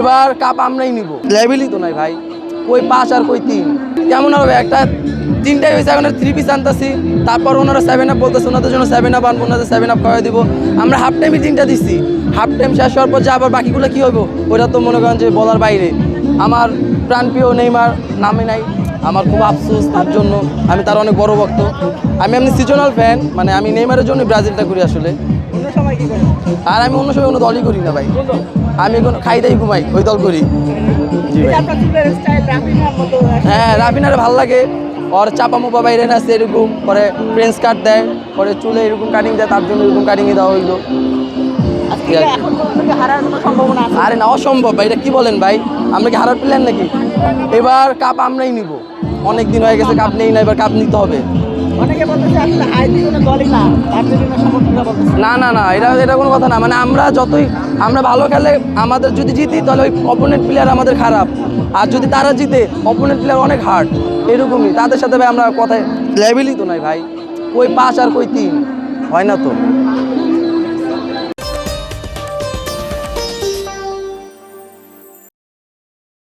এবার কাপ আমরাই নিব, লেভেলই তো নাই ভাই, কই 5 আর কই 3, কেমন হবে একটা 3টাই হয়েছে, এখন 3 পিস আনতেছি, তারপর ওনারা 7 আপ বলতেছে, ওনাদের জন্য 7 আপ আনবো, ওনাদের 7 আপ খাওয়াই দিব। আমরা হাফ টাইমে 3টা দিচ্ছি, হাফ টাইম শেষ হওয়ার পর যে আবার বাকিগুলো কী হইব ওটা তো মনে করেন যে বলার বাইরে। আমার প্রাণপ্রিয় নেইমার নামে নাই, আমার খুব আফসোস তার জন্য, আমি তার অনেক বড় ভক্ত। আমি এমনি সিজনাল ফ্যান, মানে আমি নেইমারের জন্য ব্রাজিলটা করি আসলে। আর আমি অন্য সময় কোনো দলই করি না ভাই, আমি এখন খাই দাই ঘুমাই, ওই দল করি। জি ভাই। হ্যাঁ, রাফিনারে ভালো লাগে, ওর চাপা মোপা বাইরে না আছে এরকম, পরে ফ্রেঞ্চ কাট দেয়, পরে চুলে এরকম কাটিং দেয়, তার জন্য এরকম কাটিংয়ে দেওয়া হইলো। আরে না, অসম্ভব ভাই, এটা কি বলেন ভাই, আমরা কি হারার প্ল্যান নাকি? এবার কাপ আমরাই নিব, অনেক দিন হয়ে গেছে কাপ নেই না, এবার কাপ নিতে হবে। না না না, এটা কোনো কথা না, মানে আমরা ভালো খেলে আমাদের যদি জিতি তাহলে ওই অপোনেন্ট প্লেয়ার আমাদের খারাপ, আর যদি তারা জিতে অপোনেন্ট প্লেয়ার অনেক হার্ড, এরকমই তাদের সাথে ভাই আমরা কথায় লেভেলই তো নাই ভাই, কই 5 আর কই 3 হয় না তো।